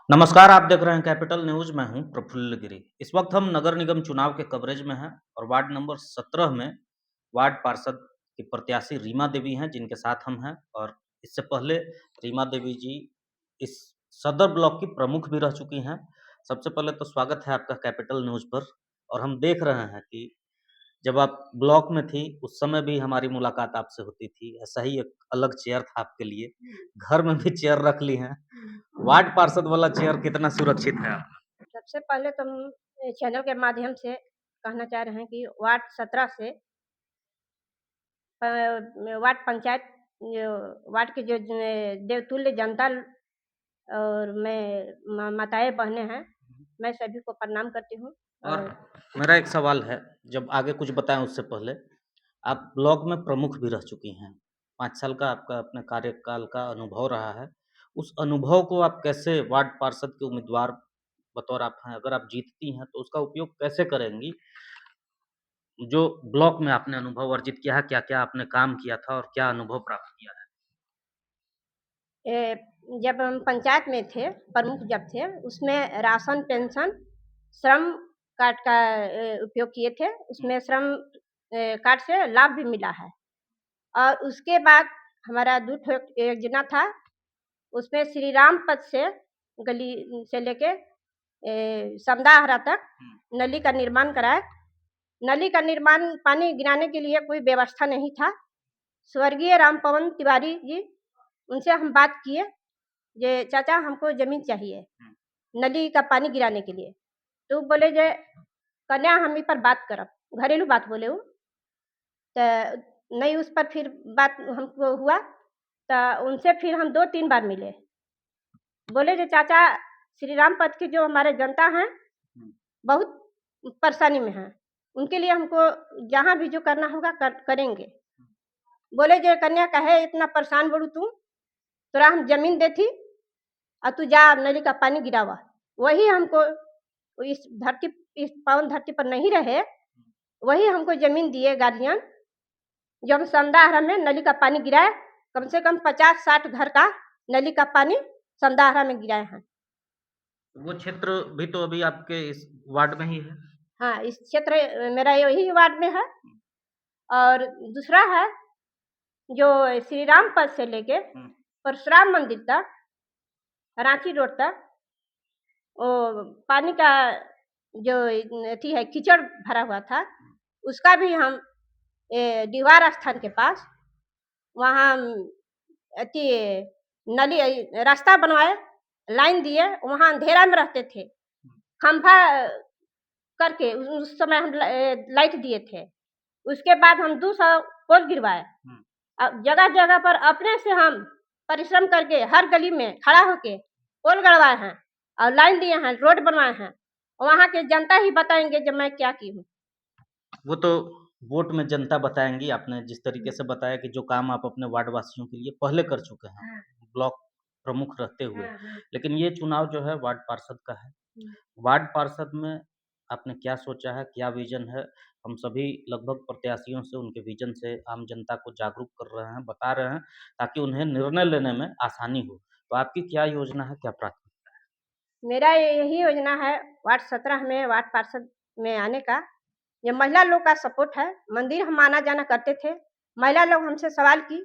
नमस्कार, आप देख रहे हैं कैपिटल न्यूज़। मैं हूं प्रफुल्ल गिरी। इस वक्त हम नगर निगम चुनाव के कवरेज में हैं और वार्ड नंबर 17 में वार्ड पार्षद की प्रत्याशी रीमा देवी हैं, जिनके साथ हम हैं। और इससे पहले रीमा देवी जी इस सदर ब्लॉक की प्रमुख भी रह चुकी हैं। सबसे पहले तो स्वागत है आपका कैपिटल न्यूज़ पर। और हम देख रहे हैं कि जब आप ब्लॉक में थी, उस समय भी हमारी मुलाकात आपसे होती थी। ऐसा ही एक अलग चेयर था आपके लिए। घर में भी चेयर रख ली हैं। वार्ड पार्षद वाला चेयर कितना सुरक्षित है आपका? सबसे पहले तो हम चैनल के माध्यम से कहना चाह रहे हैं कि वार्ड 17 से वार्ड पंचायत वार्ड के जो देवतुल्य जनता और माताएं बहनें हैं, मैं सभी को प्रणाम करती हूँ। और और मेरा एक सवाल है, जब आगे कुछ बताएँ उससे पहले, आप ब्लॉक में प्रमुख भी रह चुकी हैं। 5 साल का आपका अपने कार्यकाल का अनुभव रहा है। उस अनुभव को आप कैसे वार्ड पार्षद के उम्मीदवार बतौर आप हैं, अगर आप जीतती हैं तो उसका उपयोग कैसे करेंगी? जो ब्लॉक में आपने अनुभव अर्जित किया है, क्या-क्या आपने काम किया था और क्या अनुभव प्राप्त किया है? जब हम पंचायत में थे, प्रमुख जब थे, उसमें राशन, पेंशन, श्रम कार्ड का उपयोग किए थे। उसमें श्रम कार्ड से लाभ भी मिला है। और उसके बाद हमारा दूठ योजना था, उसमें श्री राम पथ से गली से लेके समदाहरा तक नली का निर्माण कराया। नली का निर्माण पानी गिराने के लिए कोई व्यवस्था नहीं था। स्वर्गीय राम पवन तिवारी जी, उनसे हम बात किए, जे चाचा हमको ज़मीन चाहिए नली का पानी गिराने के लिए। तो बोले जे कन्या हम ई पर बात करब, घरेलू बात बोले उ। त नहीं उस पर फिर बात हमको हुआ, त उनसे फिर हम 2-3 बार मिले। बोले जे चाचा श्री राम पथ की जो हमारे जनता हैं, बहुत परेशानी में हैं। उनके लिए हमको जहाँ भी जो करना होगा करेंगे। बोले जे कन्या काहे इतना परेशान बड़ू तू? तोरा हम ज़मीन देथी और तू जा नली का पानी गिरावा। वही हमको इस धरती इस पावन धरती पर नहीं रहे, वही हमको ज़मीन दिए गार्जियन, जो हम समदाहरा में नली का पानी गिराए। कम से कम 50-60 घर का नली का पानी समदाहरा में गिराए हैं। वो क्षेत्र भी तो अभी आपके इस वार्ड में ही है? हाँ, इस क्षेत्र मेरा यही वार्ड में है। और दूसरा है, जो श्री राम पथ से लेके परशुराम मंदिर तक, रांची रोड तक, वो पानी का जो अथी है, कीचड़ भरा हुआ था, उसका भी हम दीवार स्थान के पास वहाँ अथी नली रास्ता बनवाए, लाइन दिए। वहाँ अंधेरा में रहते थे, खंभा करके उस समय हम लाइट दिए थे। उसके बाद हम 200 पोल गिरवाए। अब जगह-जगह पर अपने से हम परिश्रम करके हर गली में खड़ा होके पोल गड़वाए हैं और लाइन दिए हैं, रोड बनवाए हैं। वहाँ के जनता ही बताएँगे जब मैं क्या की हूँ। वो तो वोट में जनता बताएँगी। आपने जिस तरीके से बताया कि जो काम आप अपने वार्ड वासियों के लिए पहले कर चुके हैं, ब्लॉक प्रमुख रहते हुए। लेकिन ये चुनाव जो है वार्ड पार्षद का है। वार्ड पार्षद में आपने क्या सोचा है, क्या विज़न है? हम सभी लगभग प्रत्याशियों से उनके विज़न से आम जनता को जागरूक कर रहे हैं, बता रहे हैं, ताकि उन्हें निर्णय लेने में आसानी हो। तो आपकी क्या योजना है, क्या प्राथमिकता है? मेरा यही योजना है वार्ड 17 में वार्ड पार्षद में आने का। ये महिला लोग का सपोर्ट है। मंदिर हम आना-जाना करते थे। महिला लोग हमसे सवाल की,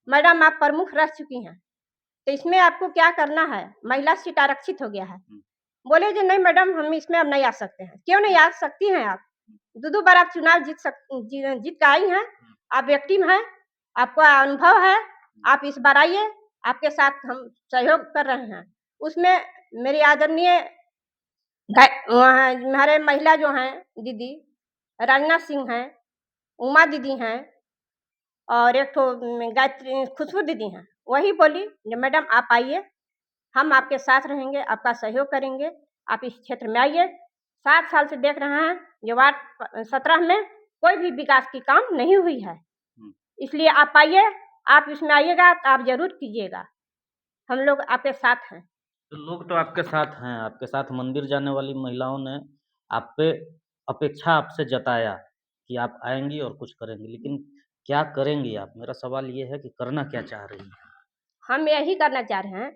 मैडम आप प्रमुख रह चुकी हैं, तो इसमें आपको क्या करना है? महिला सीट आरक्षित हो गया है। बोले जी नहीं मैडम हम इसमें अब नहीं आ सकते हैं। क्यों नहीं आ सकती हैं आप? 2-2 बार आप चुनाव जीत के आई हैं। आप विक्टिम हैं, आपका अनुभव है, आप इस बार आइए, आपके साथ हम सहयोग कर रहे हैं। उसमें मेरी आदरणीय वहाँ हमारे महिला जो हैं दीदी, रंजना सिंह हैं, उमा दीदी हैं और एक ठो गायत्री खुशबू दीदी हैं। वही बोली कि मैडम आप आइए, हम आपके साथ रहेंगे, आपका सहयोग करेंगे, आप इस क्षेत्र में आइए। 7 साल से देख रहे हैं ये वार्ड 17 में कोई भी विकास की काम नहीं हुई है। इसलिए आप आइए, आप इसमें आइएगा तो आप ज़रूर कीजिएगा। हम लोग आपके साथ हैं। तो लोग तो आपके साथ हैं, आपके साथ मंदिर जाने वाली महिलाओं ने आप पे अपेक्षा आपसे जताया कि आप आएँगी और कुछ करेंगी, लेकिन क्या करेंगी आप? मेरा सवाल ये है कि करना क्या चाह रही हैं? हम यही करना चाह रहे हैं,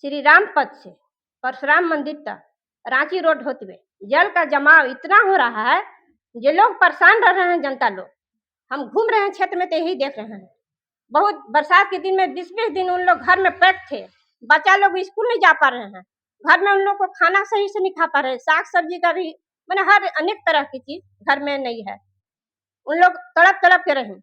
श्री राम पथ से परशुराम मंदिर तक रांची रोड होते हुए जल का जमाव इतना हो रहा है, ये लोग परेशान रह रहे हैं, जनता लोग। हम घूम रहे हैं क्षेत्र में तो यही देख रहे हैं। बहुत बरसात के दिन में 20-20 दिन उन लोग घर में पैक थे। बच्चा लोग स्कूल नहीं जा पा रहे हैं, घर में उन लोग को खाना सही से नहीं खा पा रहे, साग सब्जी का भी मैंने हर अनेक तरह की चीज घर में नहीं है। उन लोग तड़प तड़प के रहे।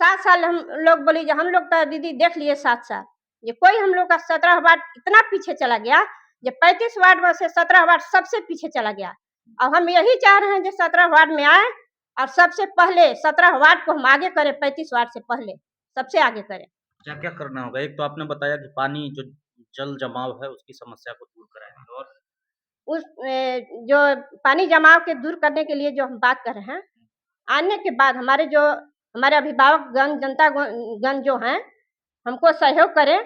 7 साल हम लोग बोली, हम लोग तो दीदी देख लिए 7 साल, ये कोई हम लोग का 17 वार्ड इतना पीछे चला गया, ये 35 वार्ड में से 17 वार्ड सबसे पीछे चला गया। अब हम यही चाह रहे हैं जो 17 वार्ड में आए और सबसे पहले 17 वार्ड को हम आगे करें, 35 वार्ड से पहले सबसे आगे करें। क्या क्या करना होगा? एक तो आपने बताया कि पानी जो जल जमाव है उसकी समस्या को दूर कराएंगे, और उस जो पानी जमाव के दूर करने के लिए जो हम बात कर रहे हैं, आने के बाद हमारे अभिभावक गण, जनता गण जो हैं, हमको सहयोग करें,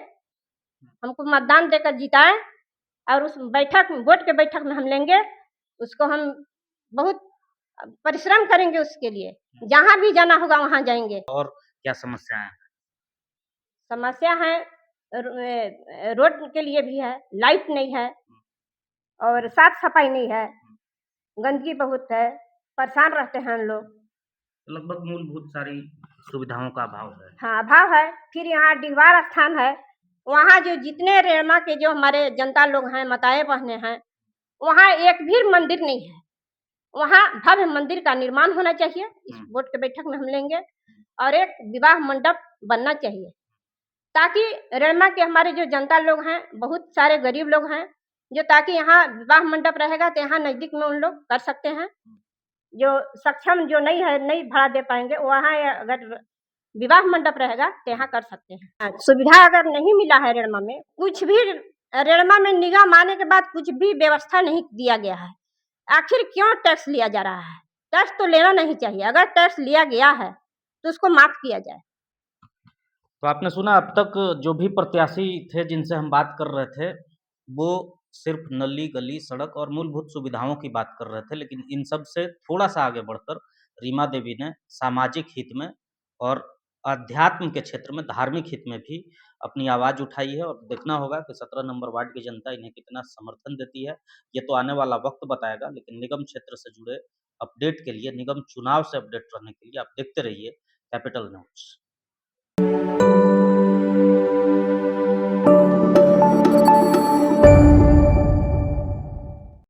हमको मतदान देकर जिताएं और उस वोट के बैठक में हम लेंगे, उसको हम बहुत परिश्रम करेंगे उसके लिए, जहाँ भी जाना होगा वहाँ जाएंगे। और क्या समस्याएं हैं? समस्या है रोड के लिए भी है, लाइट नहीं है और साफ सफाई नहीं है, गंदगी बहुत है, परेशान रहते हैं हम लोग। लगभग मूलभूत सारी सुविधाओं का अभाव है। हाँ, अभाव है। फिर यहाँ डिहवार स्थान है, वहाँ जो जितने रेणमा के जो हमारे जनता लोग हैं, माताएं बहने हैं, वहाँ एक भी मंदिर नहीं है। वहाँ भव्य मंदिर का निर्माण होना चाहिए, इस वोट के बैठक में हम लेंगे, और एक विवाह मंडप बनना चाहिए, ताकि रेणमा के हमारे जो जनता लोग हैं, बहुत सारे गरीब लोग हैं, जो ताकि यहाँ विवाह मंडप रहेगा तो यहाँ नजदीक में उन लोग कर सकते हैं। जो सक्षम जो नहीं है, नहीं भाड़ा दे पाएंगे, वहाँ अगर विवाह मंडप रहेगा तो यहाँ कर सकते हैं। सुविधा अगर नहीं मिला है रेणमा में, कुछ भी रेणमा में निगम आने के बाद कुछ भी व्यवस्था नहीं दिया गया है। आखिर क्यों टैक्स लिया जा रहा है? टैक्स तो लेना नहीं चाहिए, अगर टैक्स लिया गया है तो उसको माफ किया जाए। तो आपने सुना, अब तक जो भी प्रत्याशी थे जिनसे हम बात कर रहे थे, वो सिर्फ नली गली सड़क और मूलभूत सुविधाओं की बात कर रहे थे, लेकिन इन सब से थोड़ा सा आगे बढ़कर रीमा देवी ने सामाजिक हित में और अध्यात्म के क्षेत्र में, धार्मिक हित में भी अपनी आवाज़ उठाई है। और देखना होगा कि 17 नंबर वार्ड की जनता इन्हें कितना समर्थन देती है, ये तो आने वाला वक्त बताएगा। लेकिन निगम क्षेत्र से जुड़े अपडेट के लिए, निगम चुनाव से अपडेट रहने के लिए आप देखते रहिए कैपिटल न्यूज़।